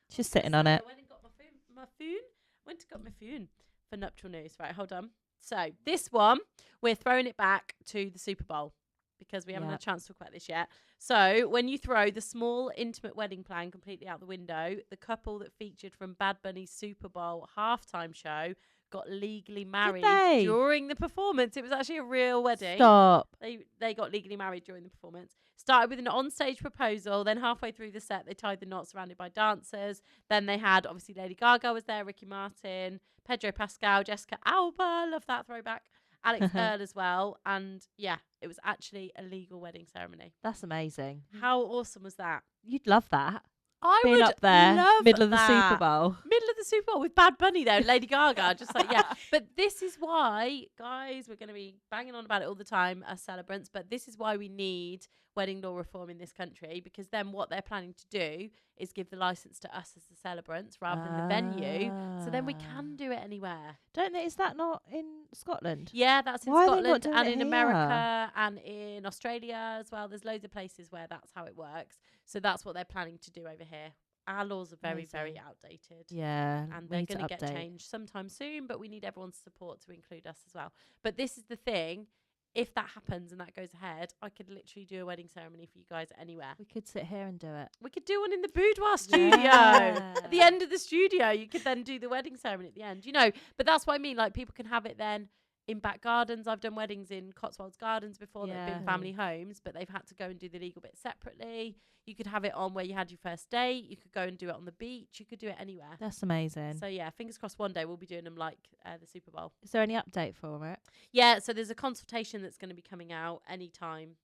A: She's sitting on it.
B: I went and got my phone. Went and got my phone for nuptial news. Right, hold on. So this one, we're throwing it back to the Super Bowl because we haven't had a chance to talk about this yet. So when you throw the small intimate wedding plan completely out the window, the couple that featured from Bad Bunny's Super Bowl halftime show got legally married
A: they?
B: during the performance. It was actually a real wedding.
A: Stop.
B: They got legally married during the performance. Started with an onstage proposal. Then halfway through the set, they tied the knot surrounded by dancers. Then they had, obviously, Lady Gaga was there, Ricky Martin, Pedro Pascal, Jessica Alba. Love that throwback. Alex Earl as well. And yeah, it was actually a legal wedding ceremony.
A: That's amazing.
B: How awesome was that?
A: You'd love that.
B: I
A: Being
B: would
A: up there,
B: love
A: middle of the
B: that.
A: Super Bowl.
B: Middle of the Super Bowl with Bad Bunny there, Lady Gaga, just like, yeah. But this is why, guys, we're going to be banging on about it all the time as celebrants, but this is why we need wedding law reform in this country, because then what they're planning to do is give the license to us as the celebrants rather than the venue, so then we can do it anywhere.
A: Don't they? Is that not in Scotland?
B: Yeah, that's in
A: Why are they not
B: Scotland
A: doing
B: and
A: it
B: in
A: here?
B: America and in Australia as well. There's loads of places where that's how it works. So that's what they're planning to do over here. Our laws are very, very
A: Amazing.
B: outdated.
A: Yeah,
B: And
A: we
B: they're
A: need to
B: going to get
A: update.
B: changed sometime soon, but we need everyone's support to include us as well. But this is the thing. If that happens and that goes ahead, I could literally do a wedding ceremony for you guys anywhere.
A: We could sit here and do it.
B: We could do one in the Boudoir studio.
A: Yeah.
B: At the end of the studio, you could then do the wedding ceremony at the end, you know. But that's what I mean. Like, people can have it then in back gardens. I've done weddings in Cotswolds Gardens before that have
A: Yeah.
B: been family homes, but they've had to go and do the legal bit separately. You could have it on where you had your first date. You could go and do it on the beach. You could do it anywhere.
A: That's amazing.
B: So yeah, fingers crossed one day we'll be doing them like the Super Bowl.
A: Is there any update for it?
B: Yeah, so there's a consultation that's going to be coming out anytime.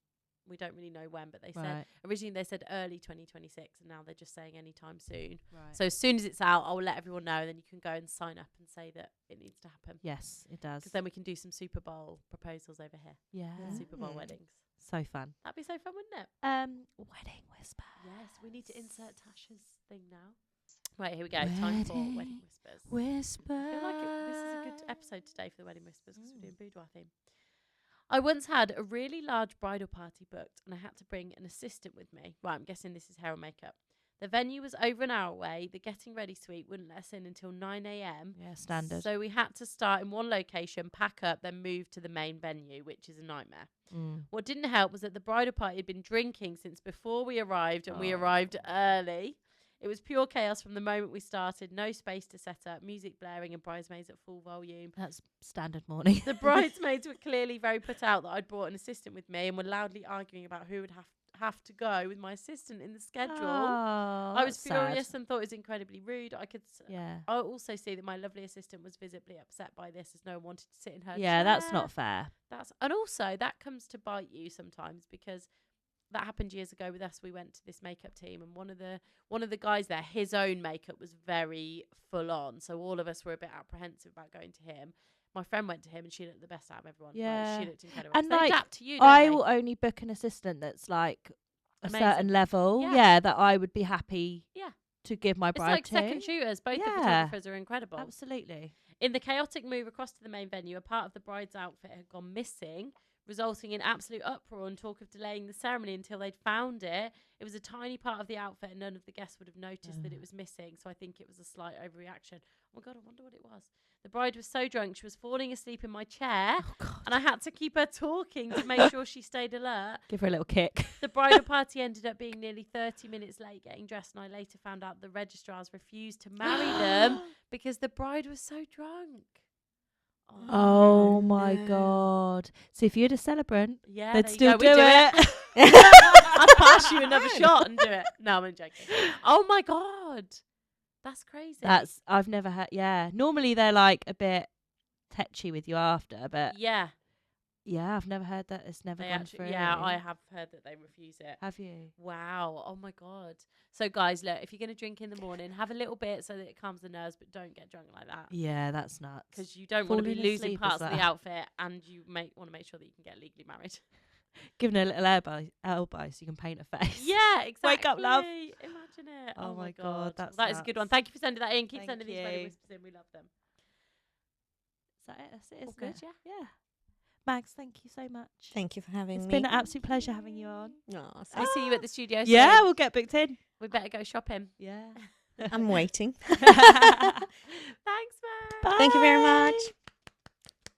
B: We don't really know when, but they said
A: Right.
B: originally they said early 2026, and now they're just saying anytime soon.
A: Right.
B: So as soon as it's out, I'll let everyone know, and then you can go and sign up and say that it needs to happen.
A: Yes, it does.
B: Because then we can do some Super Bowl proposals over here.
A: Yeah.
B: Super Bowl weddings.
A: So fun.
B: That'd be so fun, wouldn't it?
A: Wedding whisper.
B: Yes, we need to insert Tasha's thing now. Right, here we go. Time for
A: Wedding
B: Wedding Whispers.
A: Whisper.
B: I feel like this is a good episode today for the Wedding Whispers because we're doing boudoir theme. I once had a really large bridal party booked and I had to bring an assistant with me. Right, I'm guessing this is hair and makeup. The venue was over an hour away. The getting ready suite wouldn't let us in until 9 a.m.
A: Yeah, standard.
B: So we had to start in one location, pack up, then move to the main venue, which is a nightmare. What didn't help was that the bridal party had been drinking since before we arrived, and we arrived early. It was pure chaos from the moment we started. No space to set up, music blaring and bridesmaids at full volume.
A: That's standard morning.
B: The bridesmaids were clearly very put out that I'd brought an assistant with me and were loudly arguing about who would have to go with my assistant in the schedule.
A: Oh,
B: I was
A: that's sad.
B: furious and thought it was incredibly rude.
A: Yeah.
B: I also see that my lovely assistant was visibly upset by this, as no one wanted to sit in her chair.
A: Yeah, that's not fair.
B: And also that comes to bite you sometimes, because that happened years ago with us. We went to this makeup team, and one of the guys there, his own makeup was very full on, so all of us were a bit apprehensive about going to him. My friend went to him and she looked the best out of everyone.
A: Yeah.
B: Like, she looked incredible.
A: And
B: so they
A: like,
B: adapt to you, don't
A: I
B: they?
A: will only book an assistant that's like a
B: Amazing.
A: certain level.
B: Yeah.
A: Yeah, that I would be happy
B: Yeah.
A: to give my
B: It's
A: bride
B: like
A: to.
B: second shooters. Both the
A: Yeah.
B: photographers are incredible.
A: Absolutely.
B: In the chaotic move across to the main venue, a part of the bride's outfit had gone missing, resulting in absolute uproar and talk of delaying the ceremony until they'd found it. It was a tiny part of the outfit and none of the guests would have noticed that it was missing, so I think it was a slight overreaction. Oh my God, I wonder what it was. The bride was so drunk she was falling asleep in my chair, and I had to keep her talking to make sure she stayed alert.
A: Give her a little kick.
B: The bridal party ended up being nearly 30 minutes late getting dressed, and I later found out the registrars refused to marry them because the bride was so drunk.
A: Oh my God. So if you're a celebrant,
B: Yeah,
A: they'd
B: there you
A: still
B: go, we
A: do it.
B: I'd pass you another shot and do it. No, I'm joking. Oh my God. That's crazy.
A: I've never heard. Yeah. Normally they're like a bit tetchy with you after, but
B: yeah.
A: yeah, I've never heard that. It's never
B: They
A: gone
B: actually,
A: through.
B: yeah, I have heard that they refuse it.
A: Have you?
B: Wow. Oh my God. So guys, look, if you're going to drink in the morning, have a little bit so that it calms the nerves, but don't get drunk like that.
A: Yeah, that's nuts.
B: Because you don't want to be
A: Falling
B: losing
A: asleep
B: parts
A: as
B: of the
A: well.
B: outfit, and you want to make sure that you can get legally married.
A: Giving her a little elbow so you can paint her face.
B: Yeah, exactly.
A: Wake up, love.
B: Imagine it.
A: Oh
B: Oh
A: my
B: my
A: God,
B: God.
A: that's
B: That is a good one.
A: nuts.
B: Thank you for sending that in. Keep
A: Thank
B: sending these wedding
A: you.
B: whispers in. We love them.
A: Is that it? That's it,
B: All
A: isn't
B: good,
A: it?
B: yeah?
A: Yeah. Mags, thank you so much.
C: Thank you for having
A: It's
C: me.
A: been an absolute pleasure having you on.
C: Aw,
B: We see you at the studio
A: Yeah,
B: soon.
A: we'll get booked in.
B: We better go shopping.
A: Yeah.
C: I'm waiting.
B: Thanks, man.
C: Thank you very much.
A: Bye.